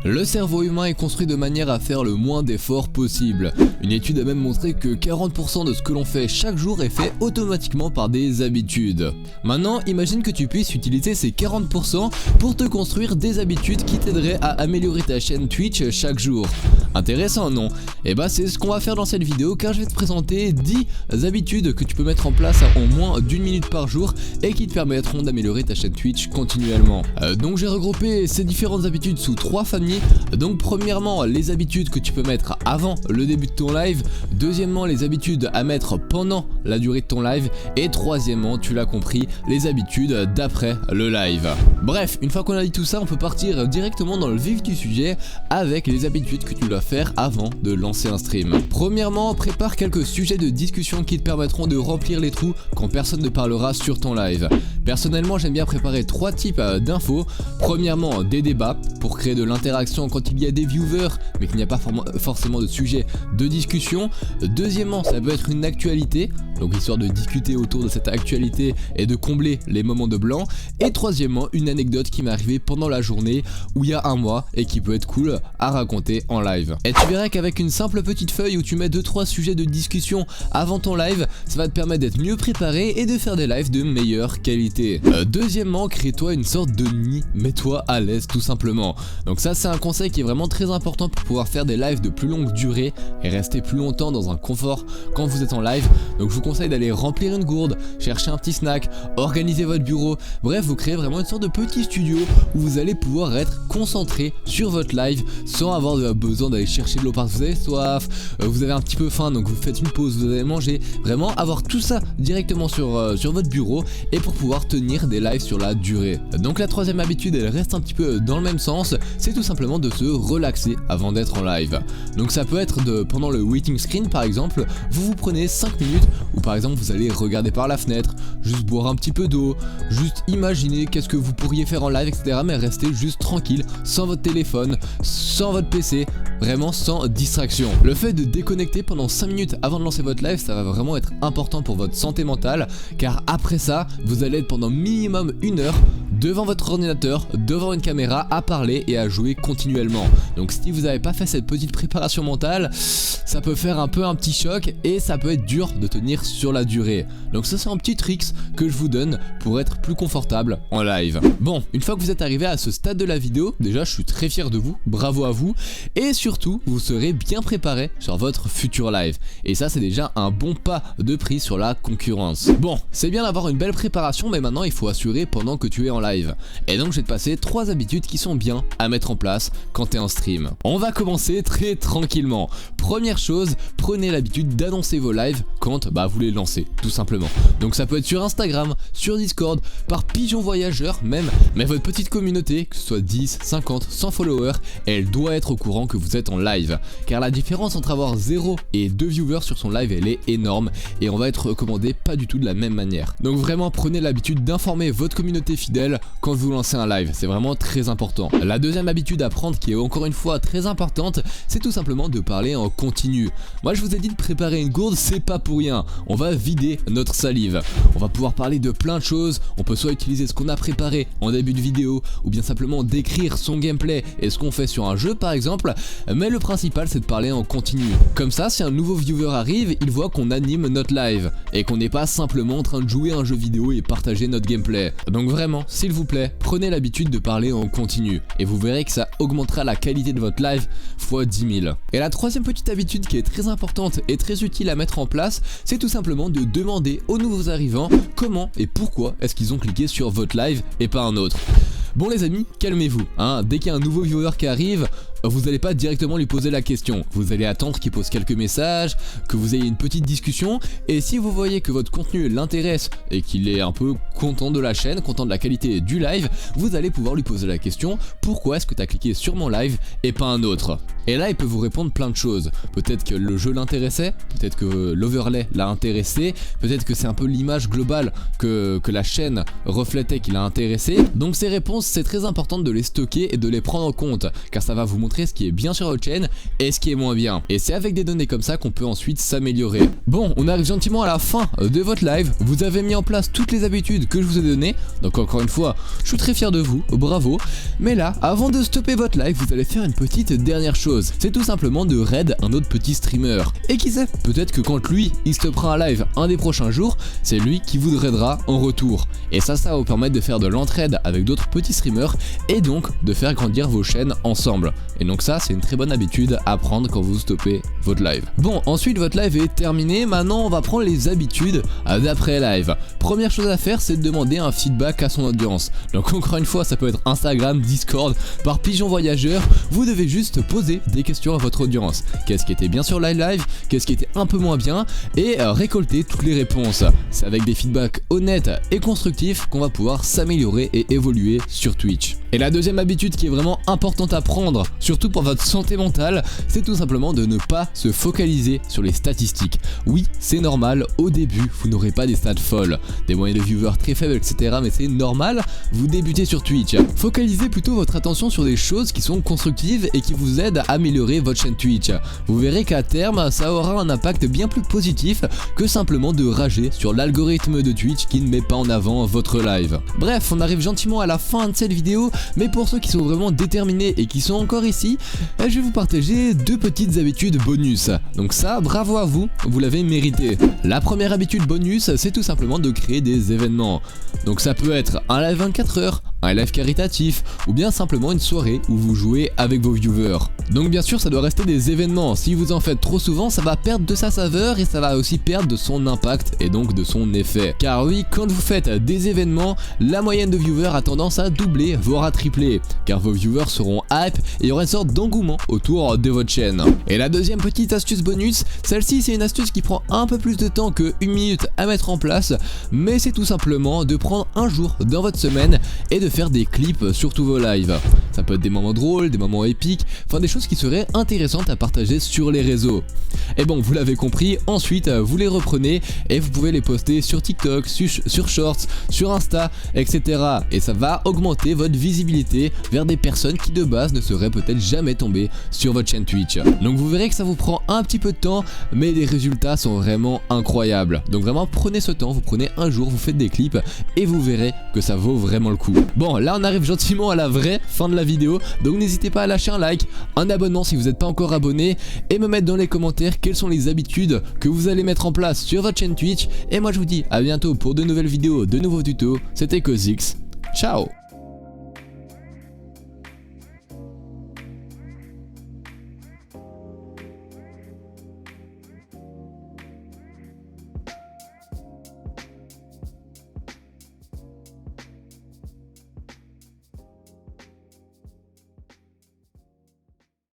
Le cerveau humain est construit de manière à faire le moins d'efforts possible. Une étude a même montré que 40% de ce que l'on fait chaque jour est fait automatiquement par des habitudes. Maintenant, imagine que tu puisses utiliser ces 40% pour te construire des habitudes qui t'aideraient à améliorer ta chaîne Twitch chaque jour. Intéressant, non? Et bah c'est ce qu'on va faire dans cette vidéo, car je vais te présenter 10 habitudes que tu peux mettre en place en moins d'1 minute par jour et qui te permettront d'améliorer ta chaîne Twitch continuellement. Donc j'ai regroupé ces différentes habitudes sous 3 familles. Donc premièrement, les habitudes que tu peux mettre avant le début de ton live. Deuxièmement, les habitudes à mettre pendant la durée de ton live. Et troisièmement, tu l'as compris, les habitudes d'après le live. Bref, une fois qu'on a dit tout ça, on peut partir directement dans le vif du sujet avec les habitudes que tu dois faire avant de lancer un stream. Premièrement, prépare quelques sujets de discussion qui te permettront de remplir les trous quand personne ne parlera sur ton live. Personnellement, j'aime bien préparer 3 types d'infos. Premièrement, des débats pour créer de l'interaction quand il y a des viewers mais qu'il n'y a pas forcément de sujet de discussion. Deuxièmement, ça peut être une actualité, donc histoire de discuter autour de cette actualité et de combler les moments de blanc. Et troisièmement, une anecdote qui m'est arrivée pendant la journée ou il y a un mois et qui peut être cool à raconter en live. Et tu verras qu'avec une simple petite feuille où tu mets 2-3 sujets de discussion avant ton live, ça va te permettre d'être mieux préparé et de faire des lives de meilleure qualité. Deuxièmement, crée-toi une sorte de nid, mets-toi à l'aise tout simplement. Donc ça, c'est un conseil qui est vraiment très important pour pouvoir faire des lives de plus longue durée et rester plus longtemps dans un confort quand vous êtes en live. Donc je vous conseille d'aller remplir une gourde, chercher un petit snack, organiser votre bureau, bref, vous créez vraiment une sorte de petit studio où vous allez pouvoir être concentré sur votre live sans avoir besoin d'aller chercher de l'eau parce que vous avez soif, vous avez un petit peu faim donc vous faites une pause, vous allez manger, vraiment avoir tout ça directement sur votre bureau et pour pouvoir tenir des lives sur la durée. Donc la troisième habitude, elle reste un petit peu dans le même sens, c'est tout simplement de se relaxer avant d'être en live. Donc ça peut être pendant le waiting screen par exemple, vous prenez 5 minutes où par exemple vous allez regarder par la fenêtre, juste boire un petit peu d'eau, juste imaginer qu'est-ce que vous pourriez faire en live, etc. mais rester juste tranquille, sans votre téléphone, sans votre PC, vraiment sans distraction. Le fait de déconnecter pendant 5 minutes avant de lancer votre live, ça va vraiment être important pour votre santé mentale, car après ça, vous allez être pendant minimum 1 heure devant votre ordinateur, devant une caméra, à parler et à jouer continuellement. Donc si vous n'avez pas fait cette petite préparation mentale, ça peut faire un petit choc et ça peut être dur de tenir sur la durée. Donc ça, c'est un petit trick que je vous donne pour être plus confortable en live. Bon, une fois que vous êtes arrivé à ce stade de la vidéo, déjà je suis très fier de vous, bravo à vous, et surtout vous serez bien préparé sur votre futur live. Et ça, c'est déjà un bon pas de prise sur la concurrence. Bon, c'est bien d'avoir une belle préparation, mais maintenant il faut assurer pendant que tu es en live. Et donc je vais te passer 3 habitudes qui sont bien à mettre en place quand tu es en stream. On va commencer très tranquillement. Première chose, prenez l'habitude d'annoncer vos lives quand vous les lancez, tout simplement. Donc ça peut être sur Instagram, sur Discord, par pigeon voyageur même, mais votre petite communauté, que ce soit 10, 50, 100 followers, elle doit être au courant que vous êtes en live. Car la différence entre avoir 0 et 2 viewers sur son live, elle est énorme et on va être recommandé pas du tout de la même manière. Donc vraiment prenez l'habitude d'informer votre communauté fidèle quand vous lancez un live, c'est vraiment très important. La deuxième habitude à prendre, qui est encore une fois très importante, c'est tout simplement de parler en continu. Moi je vous ai dit de préparer une gourde, c'est pas pour rien. On va vider notre salive. On va pouvoir parler de plein de choses. On peut soit utiliser ce qu'on a préparé en début de vidéo, ou bien simplement décrire son gameplay et ce qu'on fait sur un jeu par exemple. Mais le principal, c'est de parler en continu. Comme ça, si un nouveau viewer arrive, il voit qu'on anime notre live et qu'on n'est pas simplement en train de jouer à un jeu vidéo et partager notre gameplay. Donc vraiment, s'il vous plaît, prenez l'habitude de parler en continu et vous verrez que ça augmentera la qualité de votre live x 10 000. Et la troisième petite habitude qui est très importante et très utile à mettre en place, c'est tout simplement de demander aux nouveaux arrivants comment et pourquoi est-ce qu'ils ont cliqué sur votre live et pas un autre. Bon les amis, calmez-vous, hein. Dès qu'il y a un nouveau viewer qui arrive, vous n'allez pas directement lui poser la question. Vous allez attendre qu'il pose quelques messages, que vous ayez une petite discussion, et si vous voyez que votre contenu l'intéresse et qu'il est un peu content de la chaîne, content de la qualité du live, vous allez pouvoir lui poser la question: pourquoi est-ce que tu as cliqué sur mon live et pas un autre? Et là il peut vous répondre plein de choses. Peut-être que le jeu l'intéressait, peut-être que l'overlay l'a intéressé, peut-être que c'est un peu l'image globale que la chaîne reflétait qui l'a intéressé. Donc ces réponses, c'est très important de les stocker et de les prendre en compte, car ça va vous montrer ce qui est bien sur votre chaîne et ce qui est moins bien. Et c'est avec des données comme ça qu'on peut ensuite s'améliorer. Bon, on arrive gentiment à la fin de votre live. Vous avez mis en place toutes les habitudes que je vous ai données, donc encore une fois, je suis très fier de vous, bravo. Mais là, avant de stopper votre live, vous allez faire une petite dernière chose. C'est tout simplement de raid un autre petit streamer. Et qui sait, peut-être que quand lui, il stoppera un live un des prochains jours, c'est lui qui vous raidera en retour. Et ça va vous permettre de faire de l'entraide avec d'autres petits streamers et donc de faire grandir vos chaînes ensemble. Et donc ça, c'est une très bonne habitude à prendre quand vous stoppez votre live. Bon, ensuite votre live est terminé, maintenant on va prendre les habitudes d'après live. Première chose à faire, c'est de demander un feedback à son audience. Donc encore une fois, ça peut être Instagram, Discord, par pigeon voyageur. Vous devez juste poser des questions à votre audience. Qu'est-ce qui était bien sur live, qu'est-ce qui était un peu moins bien, et récolter toutes les réponses. C'est avec des feedbacks honnêtes et constructifs qu'on va pouvoir s'améliorer et évoluer sur Twitch. Et la deuxième habitude qui est vraiment importante à prendre, surtout pour votre santé mentale, c'est tout simplement de ne pas se focaliser sur les statistiques. Oui, c'est normal, au début, vous n'aurez pas des stats folles, des moyennes de viewers très faibles, etc. Mais c'est normal, vous débutez sur Twitch. Focalisez plutôt votre attention sur des choses qui sont constructives et qui vous aident à améliorer votre chaîne Twitch. Vous verrez qu'à terme, ça aura un impact bien plus positif que simplement de rager sur l'algorithme de Twitch qui ne met pas en avant votre live. Bref, on arrive gentiment à la fin de cette vidéo, mais pour ceux qui sont vraiment déterminés et qui sont encore ici, je vais vous partager deux petites habitudes bonus. Donc ça, bravo à vous, vous l'avez mérité. La première habitude bonus, c'est tout simplement de créer des événements. Donc ça peut être un live 24 heures, un live caritatif, ou bien simplement une soirée où vous jouez avec vos viewers. Donc bien sûr ça doit rester des événements, si vous en faites trop souvent ça va perdre de sa saveur et ça va aussi perdre de son impact et donc de son effet. Car oui, quand vous faites des événements, la moyenne de viewers a tendance à doubler, voire à tripler, car vos viewers seront hype et il y aura une sorte d'engouement autour de votre chaîne. Et la deuxième petite astuce bonus, celle-ci c'est une astuce qui prend un peu plus de temps que 1 minute à mettre en place, mais c'est tout simplement de prendre un jour dans votre semaine et de faire des clips sur tous vos lives. Ça peut être des moments drôles, des moments épiques, enfin des choses qui seraient intéressantes à partager sur les réseaux. Et bon, vous l'avez compris, ensuite vous les reprenez et vous pouvez les poster sur TikTok, sur Shorts, sur Insta, etc. Et ça va augmenter votre visibilité vers des personnes qui de base ne seraient peut-être jamais tombées sur votre chaîne Twitch. Donc vous verrez que ça vous prend un petit peu de temps, mais les résultats sont vraiment incroyables. Donc vraiment prenez ce temps, vous prenez un jour, vous faites des clips et vous verrez que ça vaut vraiment le coup. Bon, là on arrive gentiment à la vraie fin de la vidéo, donc n'hésitez pas à lâcher un like, un abonnement si vous n'êtes pas encore abonné et me mettre dans les commentaires quelles sont les habitudes que vous allez mettre en place sur votre chaîne Twitch. Et moi je vous dis à bientôt pour de nouvelles vidéos, de nouveaux tutos. C'était Kozix, ciao.